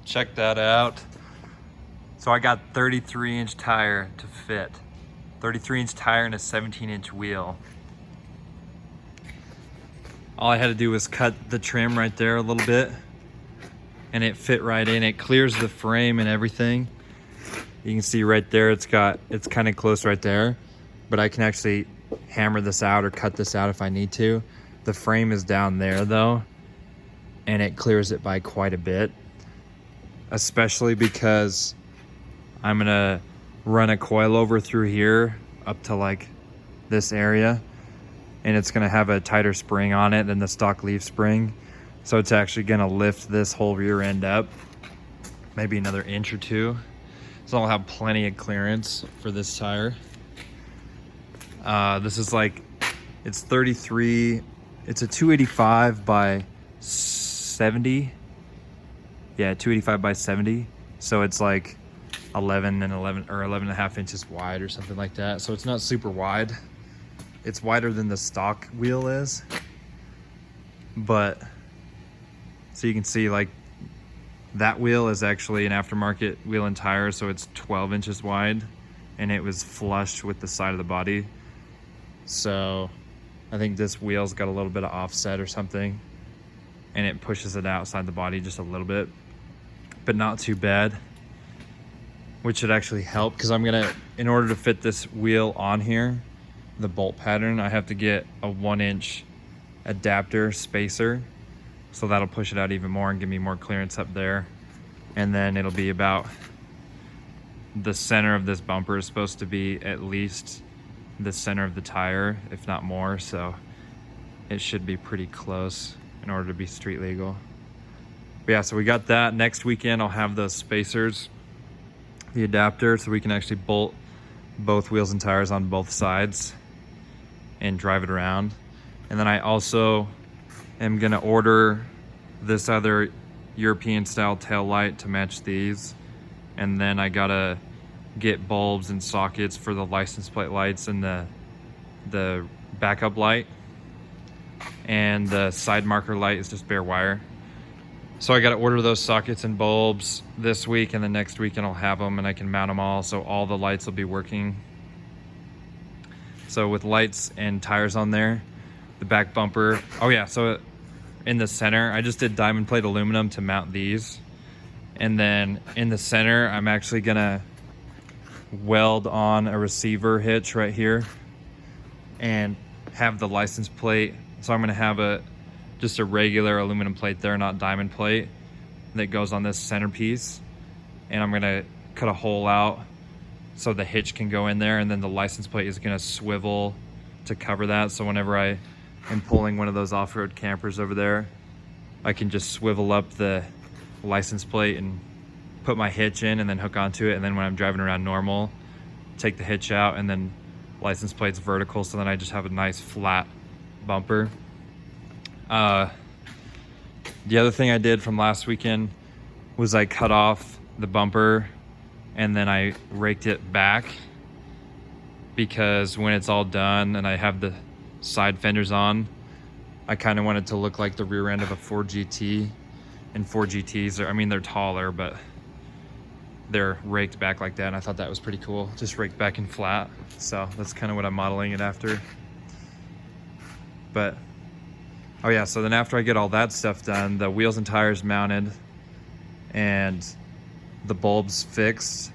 Check that out. So I got 33-inch tire to fit. 33-inch tire and a 17-inch wheel. All I had to do was cut the trim right there a little bit and it fit right in. It clears the frame and everything. You can see right there, it's kind of close right there, but I can actually hammer this out or cut this out if I need to. The frame is down there though, and it clears it by quite a bit, especially because I'm gonna run a coilover through here up to like this area, and it's gonna have a tighter spring on it than the stock leaf spring. So it's actually gonna lift this whole rear end up, maybe another inch or two. So I'll have plenty of clearance for this tire. This is like, it's 33, it's a 285 by 70. Yeah, 285 by 70. So it's like 11 and 11 or 11 and a half inches wide or something like that. So it's not super wide. It's wider than the stock wheel is. But, so you can see like that wheel is actually an aftermarket wheel and tire. So it's 12 inches wide and it was flush with the side of the body. So I think this wheel's got a little bit of offset or something, and it pushes it outside the body just a little bit, but not too bad, which should actually help because I'm gonna, in order to fit this wheel on here, the bolt pattern, I have to get a 1-inch adapter spacer. So that'll push it out even more and give me more clearance up there. And then it'll be about, the center of this bumper is supposed to be at least the center of the tire, if not more. So it should be pretty close in order to be street legal. But yeah, so we got that. Next weekend I'll have those spacers, the adapter, so we can actually bolt both wheels and tires on both sides and drive it around. And then I also am gonna order this other European style tail light to match these. And then I gotta get bulbs and sockets for the license plate lights and the backup light. And the side marker light is just bare wire. So I gotta order those sockets and bulbs this week, and the next weekend I'll have them and I can mount them all, so all the lights will be working. So with lights and tires on there, the back bumper, oh yeah, so in the center, I just did diamond plate aluminum to mount these. And then in the center, I'm actually gonna weld on a receiver hitch right here and have the license plate. So I'm gonna have just a regular aluminum plate there, not diamond plate, that goes on this centerpiece. And I'm gonna cut a hole out so the hitch can go in there, and then the license plate is gonna swivel to cover that. So whenever I am pulling one of those off-road campers over there, I can just swivel up the license plate and put my hitch in and then hook onto it. And then when I'm driving around normal, take the hitch out, and then license plate's vertical, so then I just have a nice flat bumper. The other thing I did from last weekend was I cut off the bumper and then I raked it back, because when it's all done and I have the side fenders on, I kind of want it to look like the rear end of a Ford GT. And Ford GTs are, I mean, they're taller, but they're raked back like that, and I thought that was pretty cool, just raked back and flat. So that's kind of what I'm modeling it after. But oh yeah, so then after I get all that stuff done, the wheels and tires mounted and the bulbs fixed,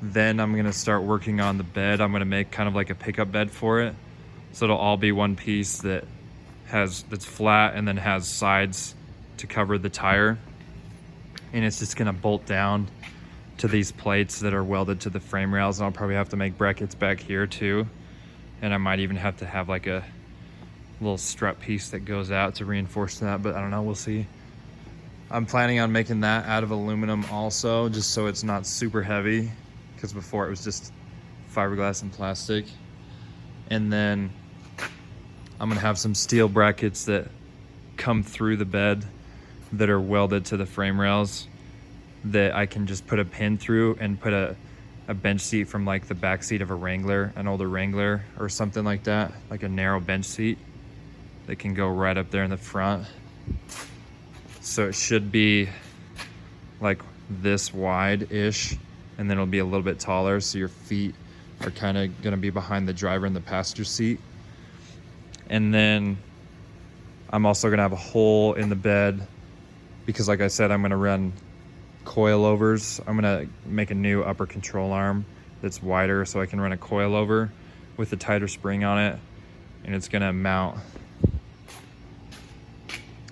then I'm gonna start working on the bed. I'm gonna make kind of like a pickup bed for it, so it'll all be one piece that's flat and then has sides to cover the tire, and it's just gonna bolt down to these plates that are welded to the frame rails. And I'll probably have to make brackets back here too, and I might even have to have like a little strut piece that goes out to reinforce that, but I don't know, we'll see. I'm planning on making that out of aluminum also, just so it's not super heavy, because before it was just fiberglass and plastic. And then I'm gonna have some steel brackets that come through the bed that are welded to the frame rails that I can just put a pin through and put a bench seat from like the back seat of a Wrangler, an older Wrangler or something like that, like a narrow bench seat that can go right up there in the front. So it should be like this wide-ish, and then it'll be a little bit taller, so your feet are kind of gonna be behind the driver in the passenger seat. And then I'm also gonna have a hole in the bed because, like I said, I'm gonna run coilovers. I'm gonna make a new upper control arm that's wider so I can run a coilover with a tighter spring on it, and it's gonna mount.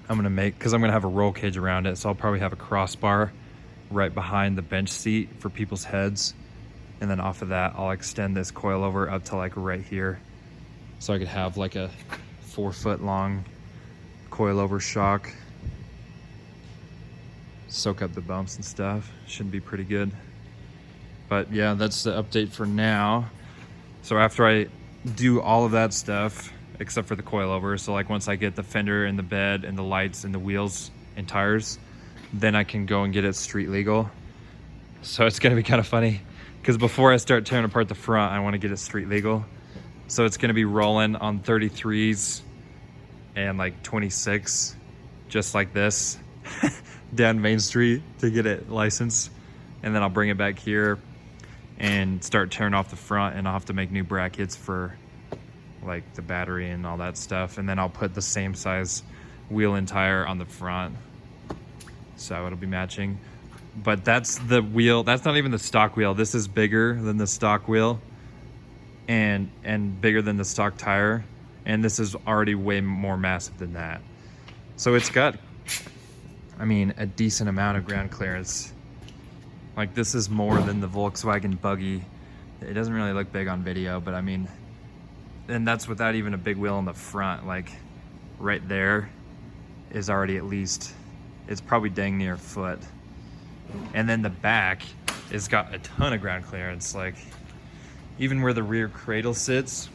Because I'm gonna have a roll cage around it, so I'll probably have a crossbar right behind the bench seat for people's heads, and then off of that I'll extend this coilover up to like right here, so I could have like a 4-foot long coilover shock. Soak up the bumps and stuff. Should be pretty good. But yeah, that's the update for now. So after I do all of that stuff, except for the coilover, so like once I get the fender and the bed and the lights and the wheels and tires, then I can go and get it street legal. So it's gonna be kind of funny because before I start tearing apart the front, I want to get it street legal. So it's gonna be rolling on 33s and like 26, just like this, down Main Street to get it licensed. And then I'll bring it back here and start tearing off the front, and I'll have to make new brackets for like the battery and all that stuff. And then I'll put the same size wheel and tire on the front, so it'll be matching. But that's the wheel, that's not even the stock wheel. This is bigger than the stock wheel and bigger than the stock tire, and this is already way more massive than that. So it's got, I mean, a decent amount of ground clearance. Like this is more than the Volkswagen Buggy. It doesn't really look big on video, but I mean, and that's without even a big wheel in the front. Like right there is already at least, it's probably dang near a foot. And then the back has got a ton of ground clearance. Like even where the rear cradle sits,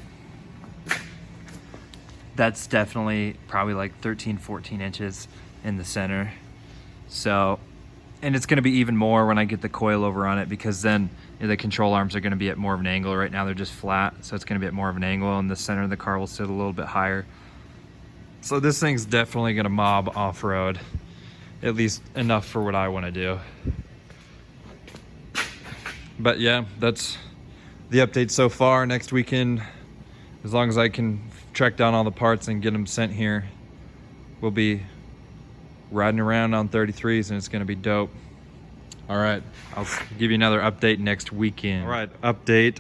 that's definitely probably like 13, 14 inches in the center. So, and it's gonna be even more when I get the coilover on it, because then the control arms are gonna be at more of an angle. Right now they're just flat, so it's gonna be at more of an angle, and the center of the car will sit a little bit higher. So this thing's definitely gonna mob off-road, at least enough for what I wanna do. But yeah, that's the update so far. Next weekend, as long as I can track down all the parts and get them sent here, we'll be riding around on 33s, and it's gonna be dope. All right, I'll give you another update next weekend. All right, update.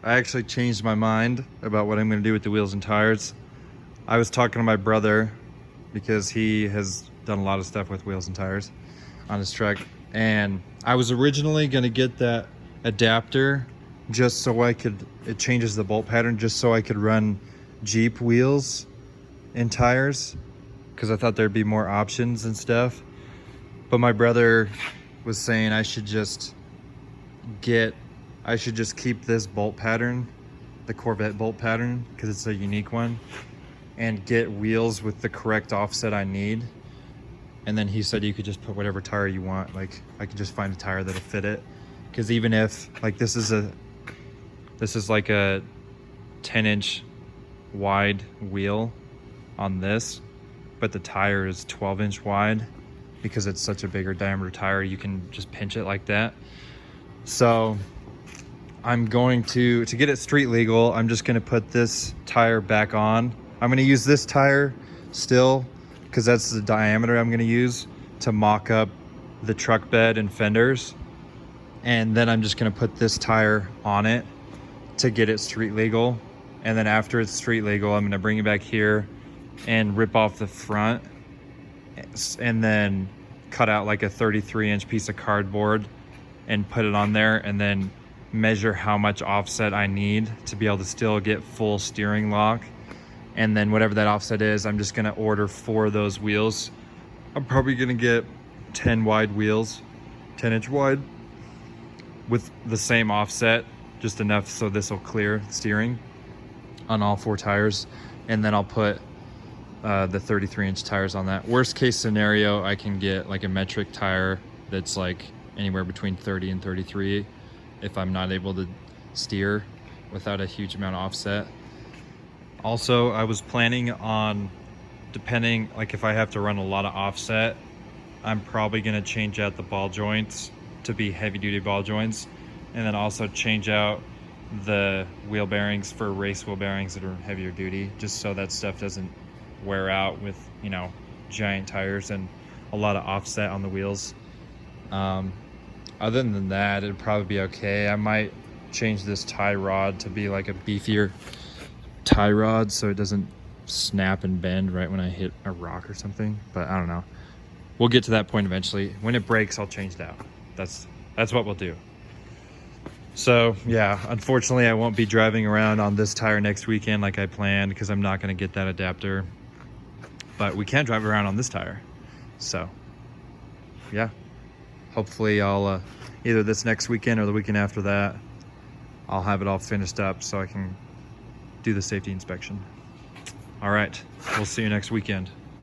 I actually changed my mind about what I'm gonna do with the wheels and tires. I was talking to my brother because he has done a lot of stuff with wheels and tires on his truck, and I was originally gonna get that adapter just so I could, it changes the bolt pattern just so I could run Jeep wheels and tires, because I thought there'd be more options and stuff. But my brother was saying I should just keep this bolt pattern, the Corvette bolt pattern, because it's a unique one, and get wheels with the correct offset I need. And then he said you could just put whatever tire you want. Like I could just find a tire that'll fit it. Because even if like this is like a 10-inch wide wheel on this, but the tire is 12-inch wide, because it's such a bigger diameter tire, you can just pinch it like that. So I'm going to get it street legal, I'm just gonna put this tire back on. I'm gonna use this tire still, because that's the diameter I'm gonna use to mock up the truck bed and fenders. And then I'm just gonna put this tire on it to get it street legal. And then after it's street legal, I'm gonna bring it back here and rip off the front, and then cut out like a 33-inch piece of cardboard and put it on there, and then measure how much offset I need to be able to still get full steering lock. And then whatever that offset is, I'm just gonna order 4 of those wheels. I'm probably gonna get 10 wide wheels, 10-inch wide, with the same offset, just enough so this will clear steering on all 4 tires. And then I'll put the 33-inch tires on that. Worst case scenario, I can get like a metric tire that's like anywhere between 30 and 33 if I'm not able to steer without a huge amount of offset. Also, I was planning on, depending, like if I have to run a lot of offset, I'm probably gonna change out the ball joints to be heavy duty ball joints, and then also change out the wheel bearings for race wheel bearings that are heavier duty, just so that stuff doesn't wear out with, you know, giant tires and a lot of offset on the wheels. Other than that, it'd probably be okay. I might change this tie rod to be like a beefier tie rod so it doesn't snap and bend right when I hit a rock or something, but I don't know. We'll get to that point eventually. When it breaks, I'll change it out. That's what we'll do. So yeah, unfortunately I won't be driving around on this tire next weekend like I planned, because I'm not going to get that adapter, but we can drive around on this tire. So yeah, hopefully I'll either this next weekend or the weekend after that, I'll have it all finished up so I can do the safety inspection. All right, we'll see you next weekend.